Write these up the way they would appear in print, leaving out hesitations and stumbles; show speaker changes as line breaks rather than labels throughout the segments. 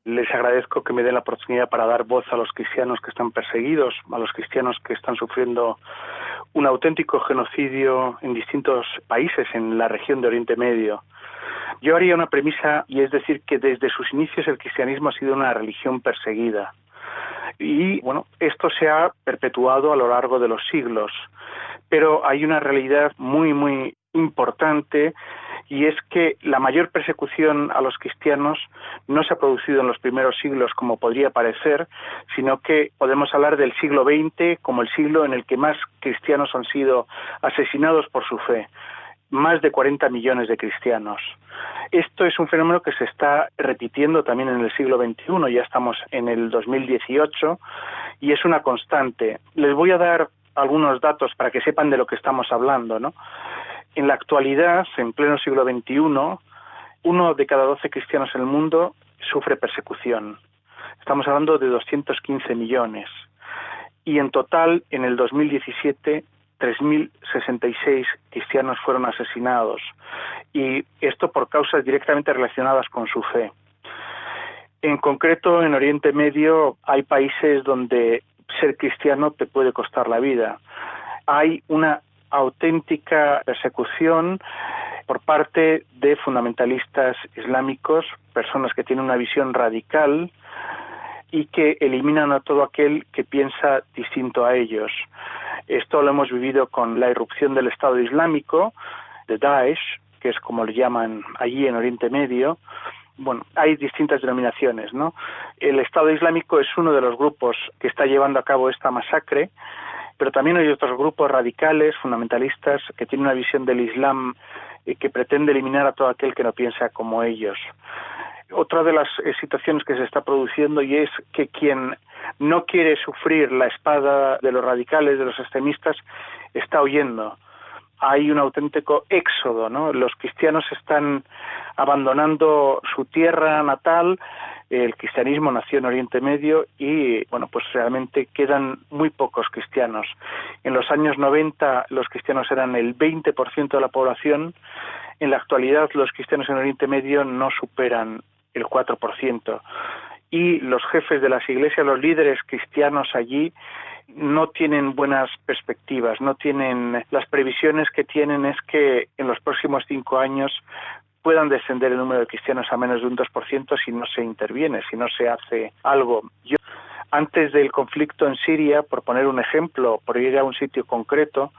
Les agradezco que me den la oportunidad para dar voz a los cristianos que están perseguidos, a los cristianos que están sufriendo un auténtico genocidio en distintos países en la región de Oriente Medio. Yo haría una premisa, y es decir que desde sus inicios el cristianismo ha sido una religión perseguida. Y bueno, esto se ha perpetuado a lo largo de los siglos. Pero hay una realidad muy importante, y es que la mayor persecución a los cristianos no se ha producido en los primeros siglos como podría parecer, sino que podemos hablar del siglo XX como el siglo en el que más cristianos han sido asesinados por su fe. Más de 40 millones de cristianos. Esto es un fenómeno que se está repitiendo también en el siglo XXI, ya estamos en el 2018, y es una constante. Les voy a dar algunos datos para que sepan de lo que estamos hablando, ¿no? En la actualidad, en pleno siglo XXI, 1 de cada 12 cristianos en el mundo sufre persecución. Estamos hablando de 215 millones. Y en total, en el 2017, 3.066 cristianos fueron asesinados. Y esto por causas directamente relacionadas con su fe. En concreto, en Oriente Medio hay países donde ser cristiano te puede costar la vida. Hay una auténtica persecución por parte de fundamentalistas islámicos, personas que tienen una visión radical y que eliminan a todo aquel que piensa distinto a ellos. Esto lo hemos vivido con la irrupción del Estado Islámico, de Daesh, que es como le llaman allí en Oriente Medio. Bueno, hay distintas denominaciones, ¿no? El Estado Islámico es uno de los grupos que está llevando a cabo esta masacre, pero también hay otros grupos radicales, fundamentalistas, que tienen una visión del Islam que pretende eliminar a todo aquel que no piensa como ellos. Otra de las situaciones que se está produciendo y es que quien no quiere sufrir la espada de los radicales, de los extremistas, está huyendo. Hay un auténtico éxodo, ¿no? Los cristianos están abandonando su tierra natal. El cristianismo nació en Oriente Medio y, bueno, pues realmente quedan muy pocos cristianos. En los años 90 los cristianos eran el 20% de la población. En la actualidad los cristianos en Oriente Medio no superan el 4%. Y los jefes de las iglesias, los líderes cristianos allí, no tienen buenas perspectivas, no tienen. Las previsiones que tienen es que en los próximos 5 años puedan descender el número de cristianos a menos de un 2% si no se interviene, si no se hace algo. Antes del conflicto en Siria, por poner un ejemplo, por ir a un sitio concreto,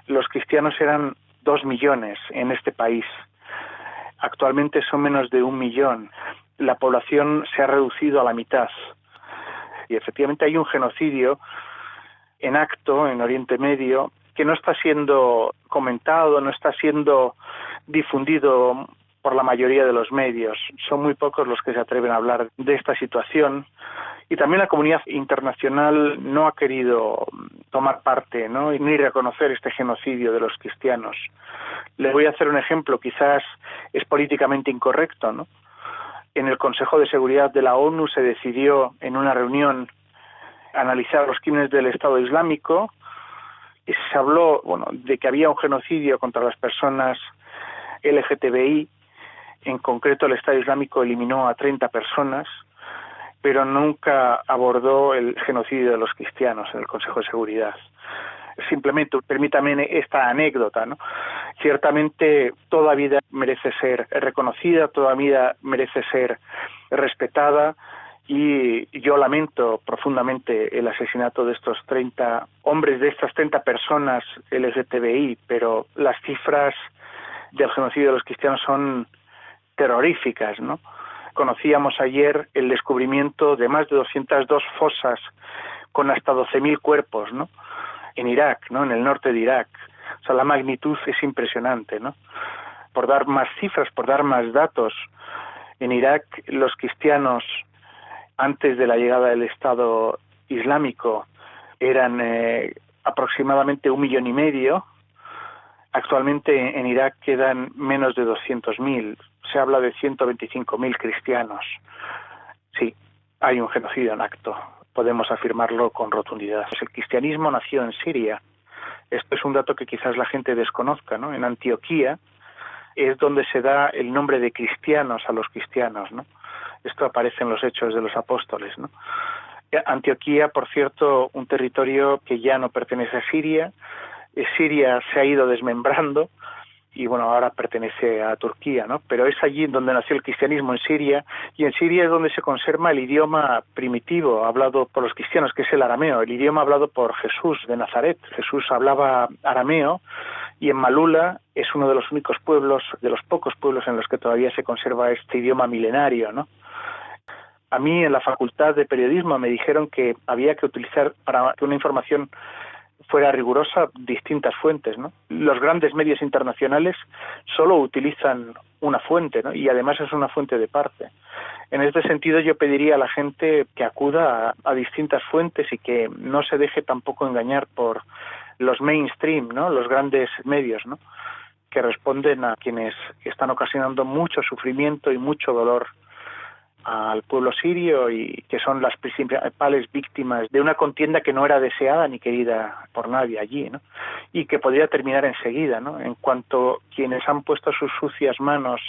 los cristianos eran 2 millones en este país. Actualmente son menos de 1 millón. La población se ha reducido a la mitad. Y efectivamente hay un genocidio en acto en Oriente Medio que no está siendo comentado, no está siendo difundido por la mayoría de los medios. Son muy pocos los que se atreven a hablar de esta situación. Y también la comunidad internacional no ha querido tomar parte, ¿no? Ni reconocer este genocidio de los cristianos. Les voy a hacer un ejemplo, quizás es políticamente incorrecto, ¿no? En el Consejo de Seguridad de la ONU se decidió en una reunión analizar los crímenes del Estado Islámico y se habló, bueno, de que había un genocidio contra las personas LGTBI. En concreto, el Estado Islámico eliminó a 30 personas, pero nunca abordó el genocidio de los cristianos en el Consejo de Seguridad. Simplemente, permítame esta anécdota, ¿no? Ciertamente, toda vida merece ser reconocida, toda vida merece ser respetada, y yo lamento profundamente el asesinato de estos 30 hombres, de estas 30 personas LGTBI, pero las cifras del genocidio de los cristianos son terroríficas, ¿no? Conocíamos ayer el descubrimiento de más de 202 fosas con hasta 12.000 cuerpos, ¿no? En Irak, ¿no? En el norte de Irak. O sea, la magnitud es impresionante, ¿no? Por dar más cifras, por dar más datos, en Irak los cristianos antes de la llegada del Estado Islámico eran aproximadamente 1,5 millones. Actualmente en Irak quedan menos de 200.000. Se habla de 125.000 cristianos. Sí, hay un genocidio en acto. Podemos afirmarlo con rotundidad. El cristianismo nació en Siria. Esto es un dato que quizás la gente desconozca, ¿no? En Antioquía es donde se da el nombre de cristianos a los cristianos, ¿no? Esto aparece en los Hechos de los Apóstoles, ¿no? Antioquía, por cierto, un territorio que ya no pertenece a Siria. Siria se ha ido desmembrando y bueno, ahora pertenece a Turquía, ¿no? Pero es allí donde nació el cristianismo, en Siria, y en Siria es donde se conserva el idioma primitivo hablado por los cristianos, que es el arameo, el idioma hablado por Jesús de Nazaret. Jesús hablaba arameo, y en Malula es uno de los únicos pueblos, de los pocos pueblos en los que todavía se conserva este idioma milenario, ¿no? A mí en la Facultad de Periodismo me dijeron que había que utilizar, para que una información fuera rigurosa, distintas fuentes, ¿no? Los grandes medios internacionales solo utilizan una fuente, ¿no? Y además es una fuente de parte. En este sentido yo pediría a la gente que acuda a distintas fuentes y que no se deje tampoco engañar por los mainstream, ¿no? Los grandes medios, ¿no? Que responden a quienes están ocasionando mucho sufrimiento y mucho dolor al pueblo sirio y que son las principales víctimas de una contienda que no era deseada ni querida por nadie allí, ¿no? Y que podría terminar enseguida, ¿no? En cuanto quienes han puesto sus sucias manos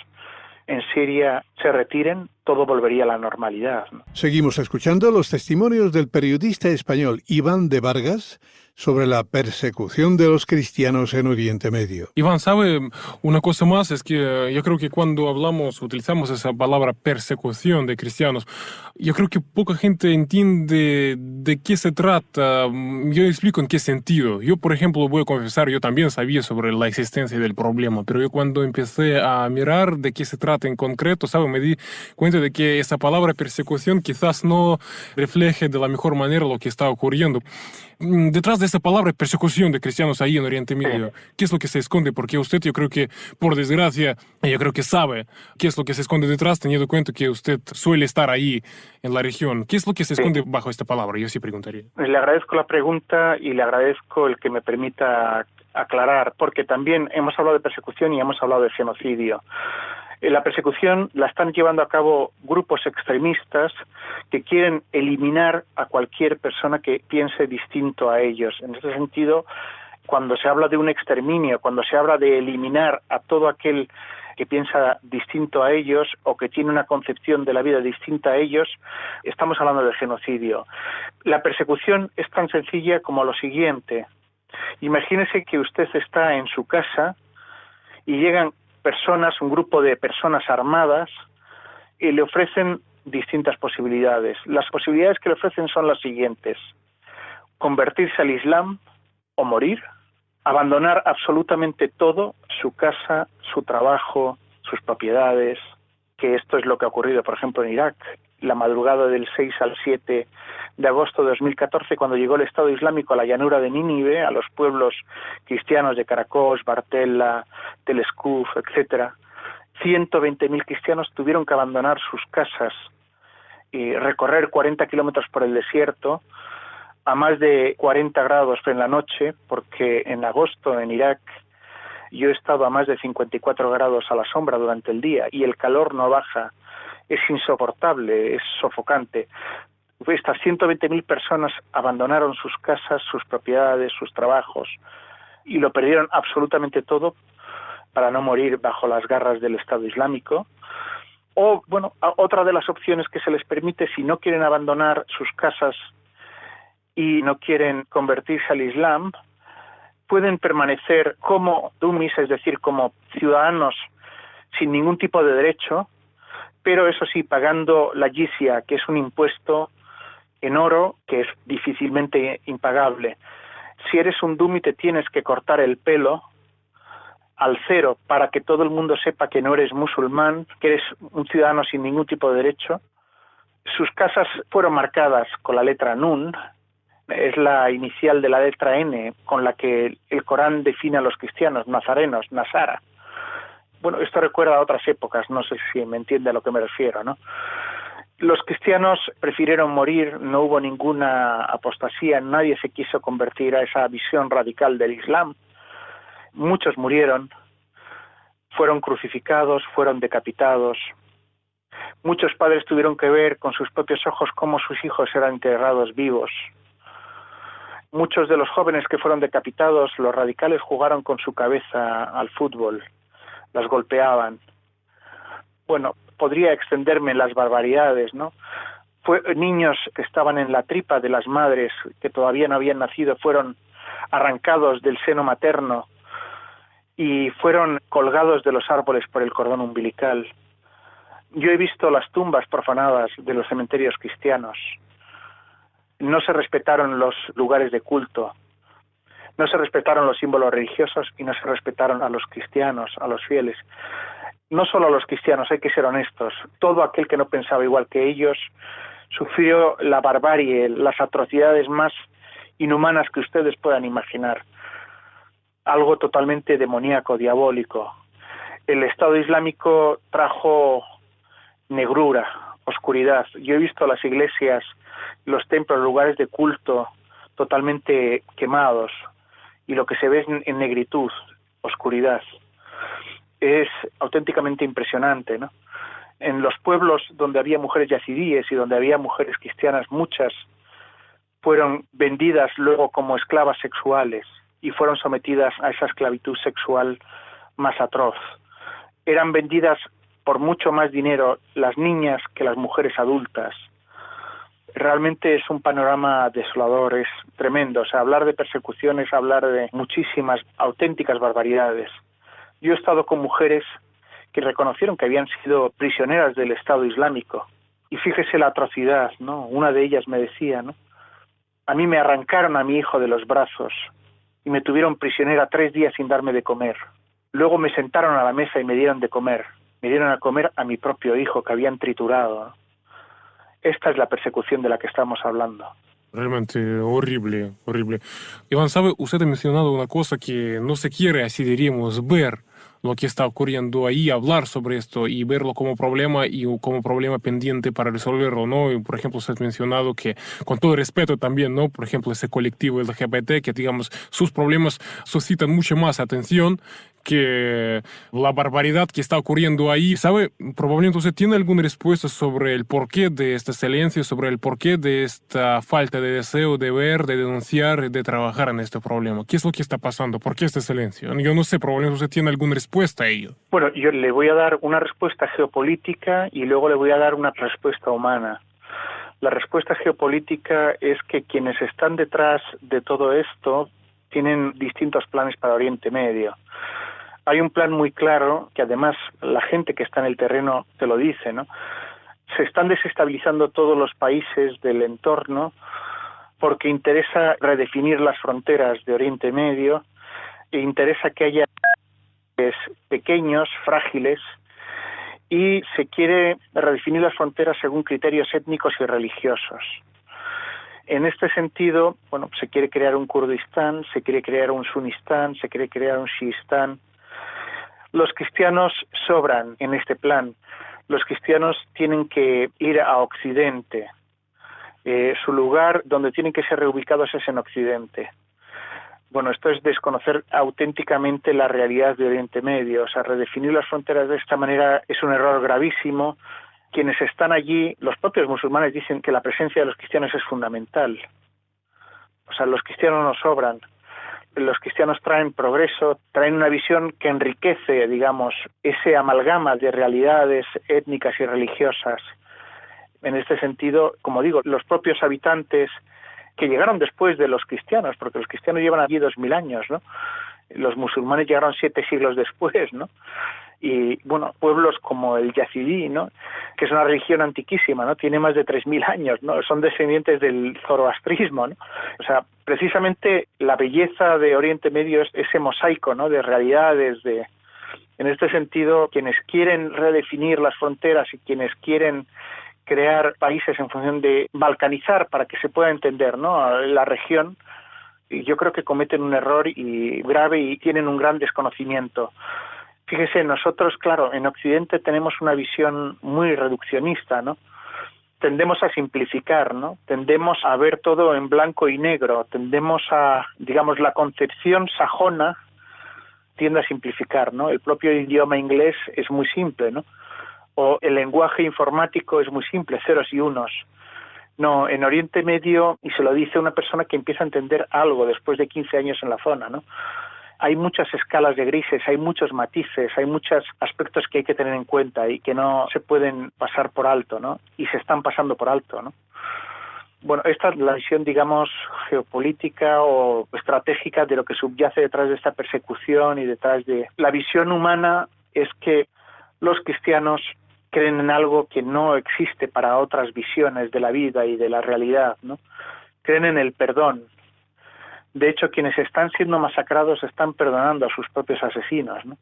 en Siria se retiren, todo volvería a la normalidad, ¿no?
Seguimos escuchando los testimonios del periodista español Iván de Vargas sobre la persecución de los cristianos en Oriente Medio.
Iván, ¿sabe una cosa más? Es que yo creo que cuando utilizamos esa palabra persecución de cristianos, yo creo que poca gente entiende de qué se trata. Yo explico en qué sentido. Yo, por ejemplo, voy a confesar, yo también sabía sobre la existencia del problema, pero yo cuando empecé a mirar de qué se trata en concreto, ¿sabe? Me di cuenta de que esa palabra persecución quizás no refleje de la mejor manera lo que está ocurriendo. Detrás de esa palabra persecución de cristianos ahí en Oriente Medio, ¿qué es lo que se esconde? Porque usted, yo creo que, por desgracia, yo creo que sabe qué es lo que se esconde detrás, teniendo en cuenta que usted suele estar ahí en la región. ¿Qué es lo que se esconde bajo esta palabra? Yo sí preguntaría.
Le agradezco la pregunta y le agradezco el que me permita aclarar, porque también hemos hablado de persecución y hemos hablado de genocidio. La persecución la están llevando a cabo grupos extremistas que quieren eliminar a cualquier persona que piense distinto a ellos. En este sentido, cuando se habla de un exterminio, cuando se habla de eliminar a todo aquel que piensa distinto a ellos o que tiene una concepción de la vida distinta a ellos, estamos hablando de genocidio. La persecución es tan sencilla como lo siguiente. Imagínese que usted está en su casa y llegan personas, un grupo de personas armadas, y le ofrecen distintas posibilidades. Las posibilidades que le ofrecen son las siguientes: convertirse al Islam o morir, abandonar absolutamente todo, su casa, su trabajo, sus propiedades, que esto es lo que ha ocurrido, por ejemplo, en Irak, la madrugada del 6 al 7 de agosto de 2014, cuando llegó el Estado Islámico a la llanura de Nínive, a los pueblos cristianos de Caracos, Bartella, Tel Escuf, etcétera. 120.000 cristianos tuvieron que abandonar sus casas y recorrer 40 kilómetros por el desierto a más de 40 grados en la noche, porque en agosto en Irak yo he estado a más de 54 grados a la sombra durante el día y el calor no baja, es insoportable, es sofocante. Estas 120.000 personas abandonaron sus casas, sus propiedades, sus trabajos y lo perdieron absolutamente todo para no morir bajo las garras del Estado Islámico. O, bueno, otra de las opciones que se les permite, si no quieren abandonar sus casas y no quieren convertirse al Islam, pueden permanecer como dumis, es decir, como ciudadanos sin ningún tipo de derecho, pero eso sí, pagando la jizya, que es un impuesto en oro que es difícilmente impagable. Si eres un dumi te tienes que cortar el pelo al cero para que todo el mundo sepa que no eres musulmán, que eres un ciudadano sin ningún tipo de derecho. Sus casas fueron marcadas con la letra Nun, es la inicial de la letra N, con la que el Corán define a los cristianos, nazarenos, Nasara. Bueno, esto recuerda a otras épocas, no sé si me entiende a lo que me refiero, ¿no? Los cristianos prefirieron morir, no hubo ninguna apostasía, nadie se quiso convertir a esa visión radical del Islam. Muchos murieron, fueron crucificados, fueron decapitados. Muchos padres tuvieron que ver con sus propios ojos cómo sus hijos eran enterrados vivos. Muchos de los jóvenes que fueron decapitados, los radicales jugaron con su cabeza al fútbol, las golpeaban. Bueno, podría extenderme en las barbaridades, ¿no? Niños que estaban en la tripa de las madres, que todavía no habían nacido, fueron arrancados del seno materno y fueron colgados de los árboles por el cordón umbilical. Yo he visto las tumbas profanadas de los cementerios cristianos. No se respetaron los lugares de culto, no se respetaron los símbolos religiosos y no se respetaron a los cristianos, a los fieles. No solo a los cristianos, hay que ser honestos. Todo aquel que no pensaba igual que ellos sufrió la barbarie, las atrocidades más inhumanas que ustedes puedan imaginar. Algo totalmente demoníaco, diabólico. El Estado Islámico trajo negrura, oscuridad. Yo he visto las iglesias, los templos, lugares de culto totalmente quemados y lo que se ve es en negritud, oscuridad. Es auténticamente impresionante, ¿no? En los pueblos donde había mujeres yazidíes y donde había mujeres cristianas, muchas fueron vendidas luego como esclavas sexuales y fueron sometidas a esa esclavitud sexual más atroz. Eran vendidas por mucho más dinero las niñas que las mujeres adultas. Realmente es un panorama desolador, es tremendo. O sea, hablar de persecución es hablar de muchísimas auténticas barbaridades. Yo he estado con mujeres que reconocieron que habían sido prisioneras del Estado Islámico. Y fíjese la atrocidad, ¿no? Una de ellas me decía, ¿no? A mí me arrancaron a mi hijo de los brazos y me tuvieron prisionera 3 días sin darme de comer. Luego me sentaron a la mesa y me dieron de comer. Me dieron a comer a mi propio hijo que habían triturado, ¿no? Esta es la persecución de la que estamos hablando.
Realmente horrible, horrible. Iván, ¿sabe? Usted ha mencionado una cosa que no se quiere, así diríamos, ver lo que está ocurriendo ahí, hablar sobre esto y verlo como problema y como problema pendiente para resolverlo, ¿no? Y, por ejemplo, usted ha mencionado que, con todo respeto también, ¿no? Por ejemplo, ese colectivo LGBT, que, digamos, sus problemas suscitan mucha más atención que la barbaridad que está ocurriendo ahí. ¿Sabe? Probablemente usted tiene alguna respuesta sobre el porqué de este silencio, sobre el porqué de esta falta de deseo de ver, de denunciar, de trabajar en este problema. ¿Qué es lo que está pasando? ¿Por qué este silencio? Yo no sé, probablemente usted tiene alguna respuesta a ello.
Bueno, yo le voy a dar una respuesta geopolítica y luego le voy a dar una respuesta humana. La respuesta geopolítica es que quienes están detrás de todo esto tienen distintos planes para Oriente Medio. Hay un plan muy claro, que además la gente que está en el terreno te lo dice, ¿no? Se están desestabilizando todos los países del entorno porque interesa redefinir las fronteras de Oriente Medio e interesa que haya pequeños, frágiles, y se quiere redefinir las fronteras según criterios étnicos y religiosos. En este sentido, bueno, se quiere crear un Kurdistán, se quiere crear un Sunistán, se quiere crear un Shiistán. Los cristianos sobran en este plan. Los cristianos tienen que ir a Occidente. Su lugar donde tienen que ser reubicados es en Occidente. Bueno, esto es desconocer auténticamente la realidad de Oriente Medio. O sea, redefinir las fronteras de esta manera es un error gravísimo. Quienes están allí, los propios musulmanes dicen que la presencia de los cristianos es fundamental. O sea, los cristianos no sobran. Los cristianos traen progreso, traen una visión que enriquece, digamos, ese amalgama de realidades étnicas y religiosas. En este sentido, como digo, los propios habitantes que llegaron después de los cristianos, porque los cristianos llevan allí 2000 años, ¿no? Los musulmanes llegaron 7 siglos después, ¿no? Y, bueno, pueblos como el yazidí, ¿no?, que es una religión antiquísima, ¿no?, tiene más de 3000 años, ¿no?, son descendientes del zoroastrismo, ¿no? O sea, precisamente la belleza de Oriente Medio es ese mosaico, ¿no?, de realidades, de... En este sentido, quienes quieren redefinir las fronteras y quienes quieren crear países en función de balcanizar para que se pueda entender, ¿no?, la región, y yo creo que cometen un error y grave y tienen un gran desconocimiento. Fíjese, nosotros, claro, en Occidente tenemos una visión muy reduccionista, ¿no? Tendemos a simplificar, ¿no? Tendemos a ver todo en blanco y negro, tendemos a, digamos, la concepción sajona tiende a simplificar, ¿no? El propio idioma inglés es muy simple, ¿no? O el lenguaje informático es muy simple, ceros y unos. No, en Oriente Medio, y se lo dice una persona que empieza a entender algo después de 15 años en la zona, ¿no? hay muchas escalas de grises, hay muchos matices, hay muchos aspectos que hay que tener en cuenta y que no se pueden pasar por alto, ¿no? Y se están pasando por alto, ¿no? Bueno, esta es la visión, digamos, geopolítica o estratégica de lo que subyace detrás de esta persecución y detrás de... La visión humana es que los cristianos creen en algo que no existe para otras visiones de la vida y de la realidad, ¿no? Creen en el perdón. De hecho, quienes están siendo masacrados están perdonando a sus propios asesinos, ¿no?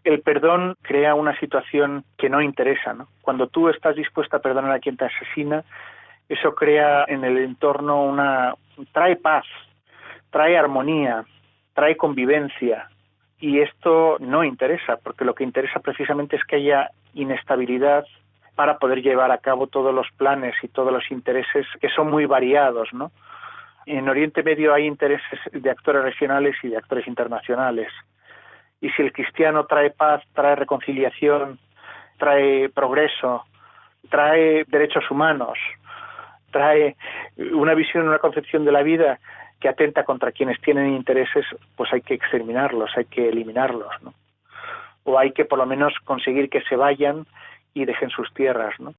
El perdón crea una situación que no interesa, ¿no? Cuando tú estás dispuesto a perdonar a quien te asesina, eso crea en el entorno trae paz, trae armonía, trae convivencia, y esto no interesa, porque lo que interesa precisamente es que haya inestabilidad para poder llevar a cabo todos los planes y todos los intereses que son muy variados, ¿no? En Oriente Medio hay intereses de actores regionales y de actores internacionales. Y si el cristiano trae paz, trae reconciliación, trae progreso, trae derechos humanos, trae una visión, una concepción de la vida que atenta contra quienes tienen intereses, pues hay que exterminarlos, hay que eliminarlos, ¿no? O hay que por lo menos conseguir que se vayan y dejen sus tierras, ¿no?